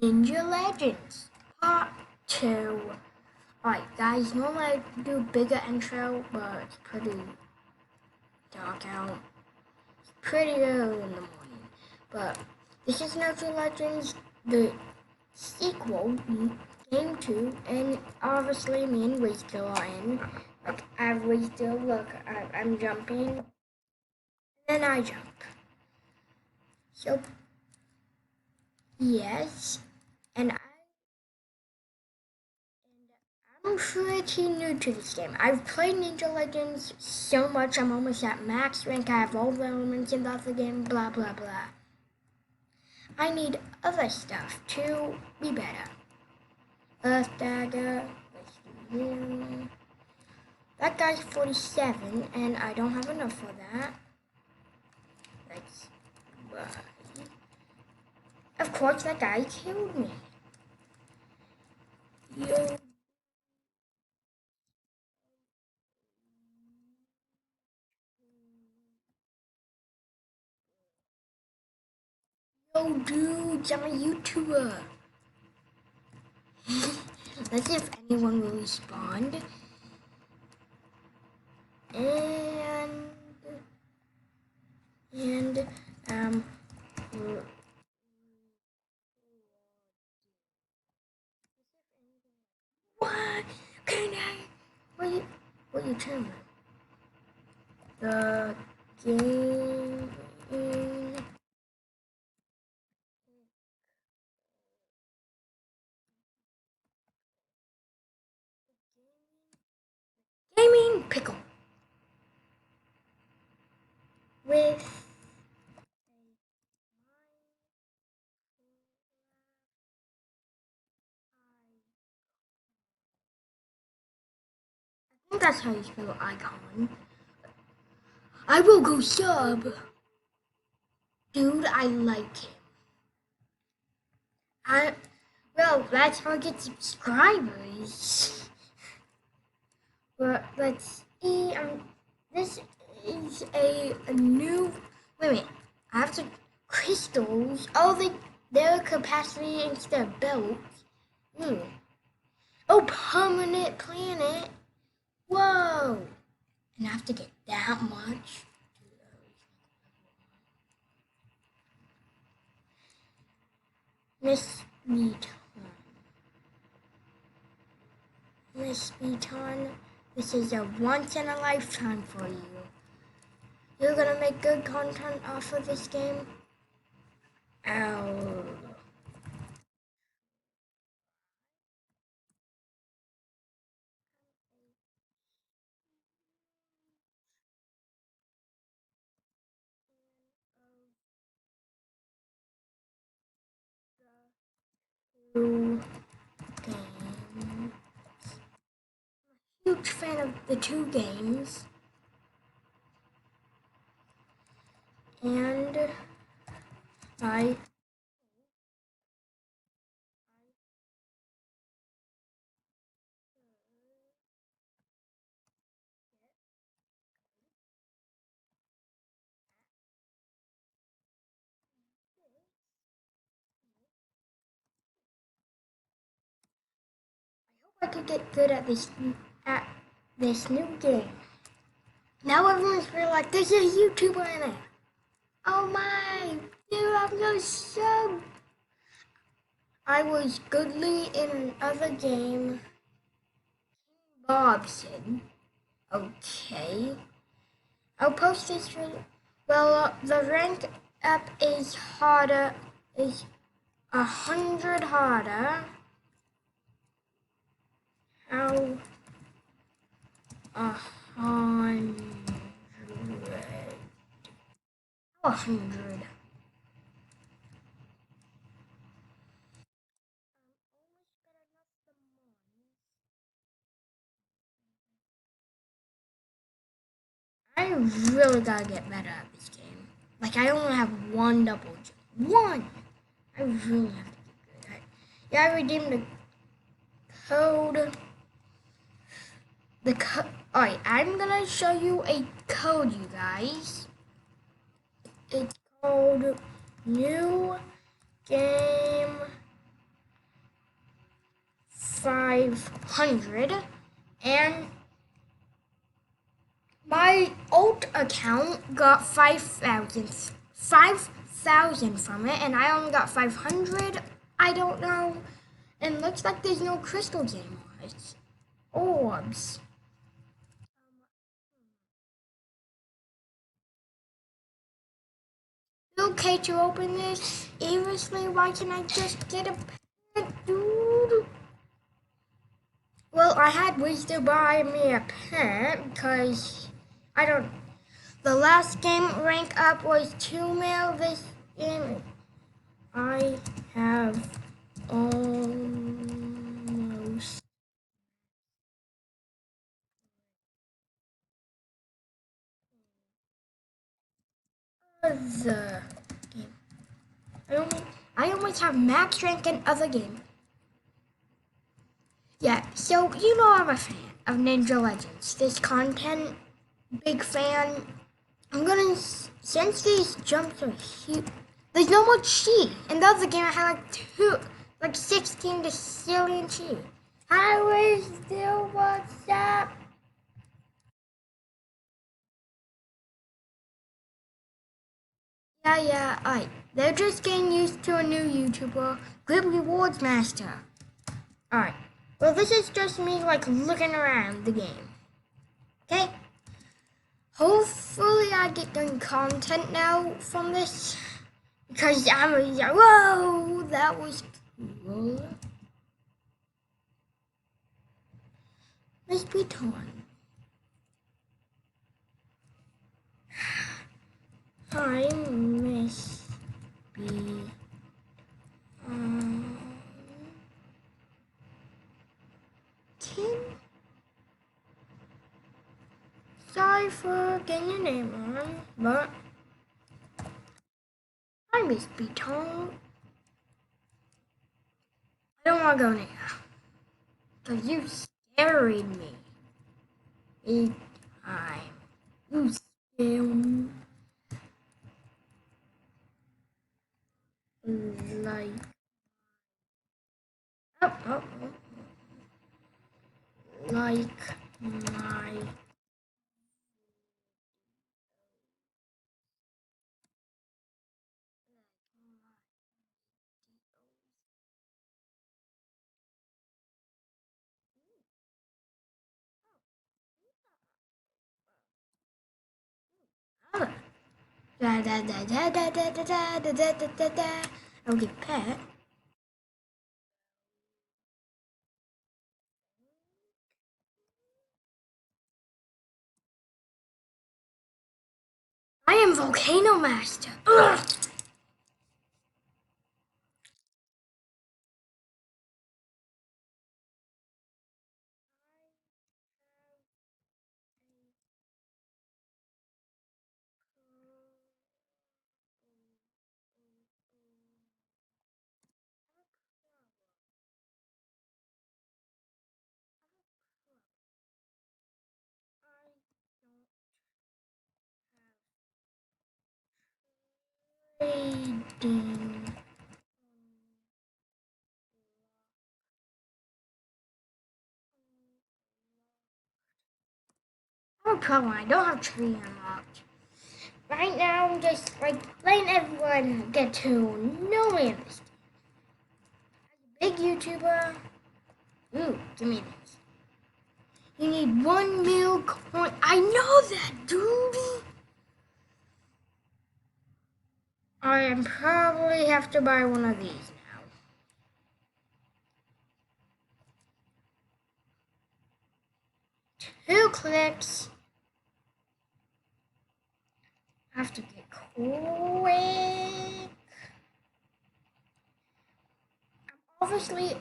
Ninja Legends Part 2. Alright guys, normally I do bigger intro, but it's pretty dark out. It's pretty early in the morning. But this is Ninja Legends, the sequel, Game 2, and obviously me and Wastill are in. Like, I have Wastill, look, I'm jumping, and then I jump. So, yes, and I'm pretty new to this game. I've played Ninja Legends so much, I'm almost at max rank. I have all the elements in the other game, blah blah blah. I need other stuff to be better. Earth Dagger, let's do him. That guy's 47, and I don't have enough for that. Let's buy. Of course, that guy killed me. Yo. Yo, dudes, I'm a YouTuber. Let's see if anyone will respond. And um what can I what you tell me? The game gaming pickle with I think that's how you spell icon. I will go sub. Dude, I like him. Well, that's how I get subscribers. But let's see. This is a new. Wait a minute. I have to crystals. Oh, their capacity instead of belts. Oh, permanent planet. Whoa. And I have to get that much. Miss Beaton. Miss Beaton, this is a once in a lifetime for you. You're gonna make good content off of this game? Ow. Two games. Huge fan of the two games. And I hope I could get good at this new game. Now everyone's really like, there's a YouTuber in it. Oh my, dude, I'm so. I was goodly in another game. Bobson. Okay. I'll post this for. Well, the rank up is harder. Is 100 harder. How? 100. 100. I really gotta get better at this game. Like, I only have one double jump. One! I really have to get good at it. Yeah, I redeemed the code. Alright, I'm gonna show you a code, you guys. It's called New Game 500, and my old account got 5,000 from it, and I only got 500. I don't know. And looks like there's no crystals anymore. It's orbs. Okay to open this? Seriously, why can't I just get a pet, dude? Well, I had Wiz to buy me a pet because I don't. The last game rank up was 2 mil. This game I have almost. The game. I almost have max rank in other game. Yeah, so you know I'm a fan of Ninja Legends. This content, big fan. I'm gonna, since these jumps are huge, there's no more chi. In the other game I had like 16 decillion chi. Hi, Wiz, still what's up? Yeah, alright. They're just getting used to a new YouTuber, Good Rewards Master. Alright. Well, this is just me, like, looking around the game. Okay? Hopefully I get good content now from this. Because I'm like, whoa, that was cool. Miss Beaton. Hi, Miss B. Tim? Sorry for getting your name wrong, but hi, Miss Beaton. I don't want to go now. Because you scared me. Big time. You scared me. Like. Oh. Like my. Da da da da da da da da da da da da da. I'll get pet. I am Volcano Master. Ugh. Trading. No problem. I don't have tree unlocked. Right now, I'm just like letting everyone get to know me. Big YouTuber. Ooh, give me this. You need 1 mil coin. I know that, dude. I probably have to buy one of these now. 2 clicks. I have to get quick. I'm obviously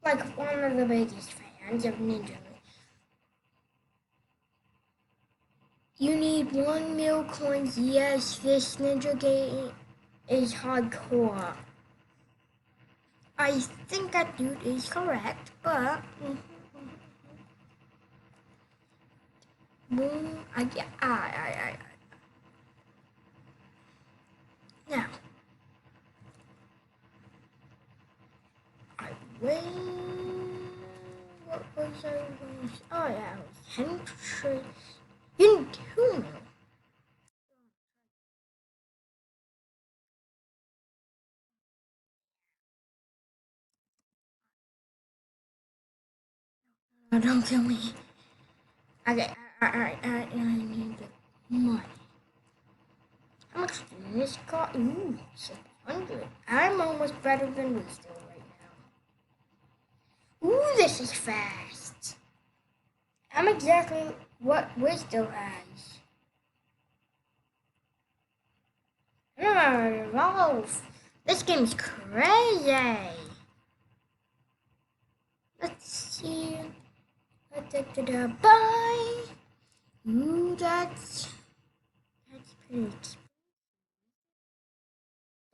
like one of the biggest fans of Ninja. You need 1 mil coins. Yes, this Ninja game is hardcore. I think that dude is correct, but boom, I. Now, I wait. What was I going to say? Oh yeah, Henry Inhuman. No, don't kill me. Okay, I need the money. How much does this cost? Ooh, 600. I'm almost better than we still right now. Ooh, this is fast. I'm exactly what we still has. Evolve. This game's crazy. Let's see. Bye. Ooh, that's pretty expensive.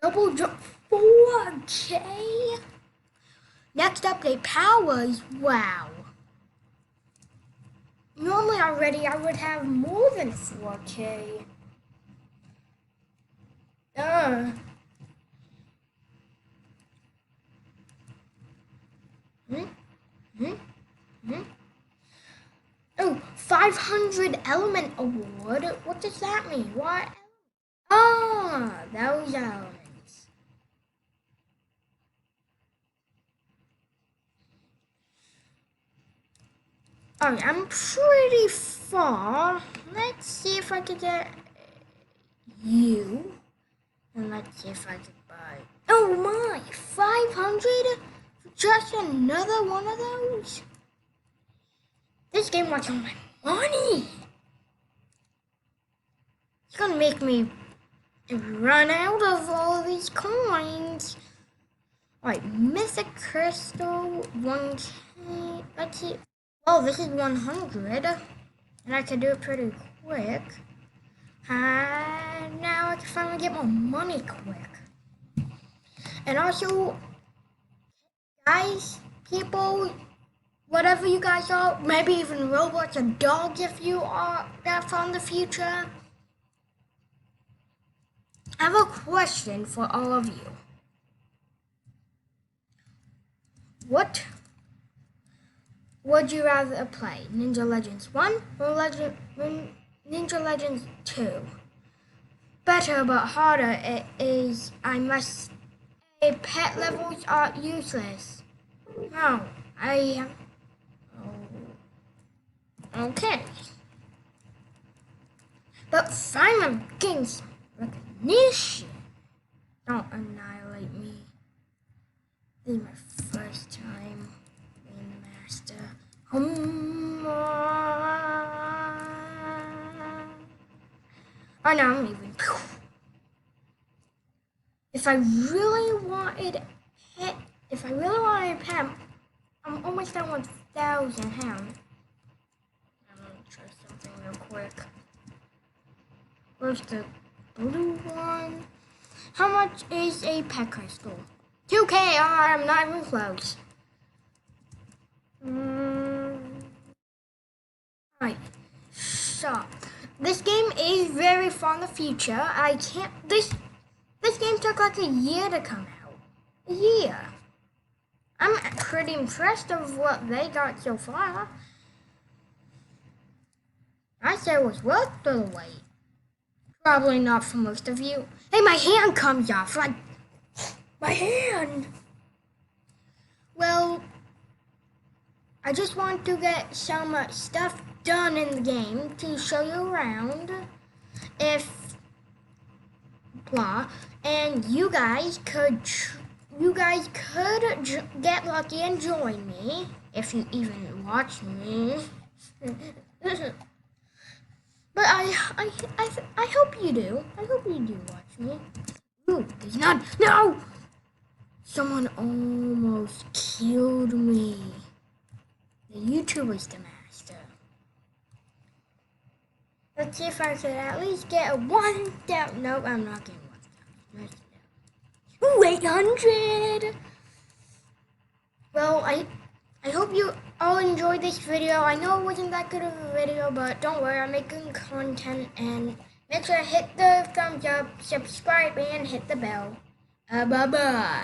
Double jump 4K. Next update powers. Wow. Normally already I would have more than 4K. Oh, 500 element award. What does that mean? What? Ah, those elements. Alright, I'm pretty far. Let's see if I can get you. And let's see if I can buy. Oh my, 500? Just another one of those? This game wants all my money. It's gonna make me run out of all these coins. Alright, Mythic Crystal, 1K. Let's see. Oh, this is 100. And I can do it pretty quick. Now I can finally get more money quick. And also, guys, people, whatever you guys are, maybe even robots or dogs if you are that from the future. I have a question for all of you. What would you rather play, Ninja Legends 1 or Ninja Legends 2? Better but harder it is, I must say, pet levels are useless. No, okay. But finally getting some recognition. Don't annihilate me. This is my first time being the master. Oh no, I'm leaving. If I really wanted pet, I'm almost at 1,000 hounds. I'm gonna try something real quick. Where's the blue one? How much is a pet crystal? 2K, I'm not even close. Right, so this game is very far in the future. This game took like a year to come out. A year. I'm pretty impressed of what they got so far. I said it was worth the wait. Probably not for most of you. Hey, my hand comes off. Like, my hand. Well, I just want to get some stuff done in the game to show you around. And you guys could get lucky and join me if you even watch me. But I hope you do. I hope you do watch me. Ooh, there's none. No! Someone almost killed me. The YouTuber's the master. Let's see if I could at least get a 1,000. Nope, I'm not getting 1,000. Ooh, 800! Well, I hope you all enjoyed this video. I know it wasn't that good of a video, but don't worry, I'm making content, and make sure to hit the thumbs up, subscribe, and hit the bell. Bye-bye.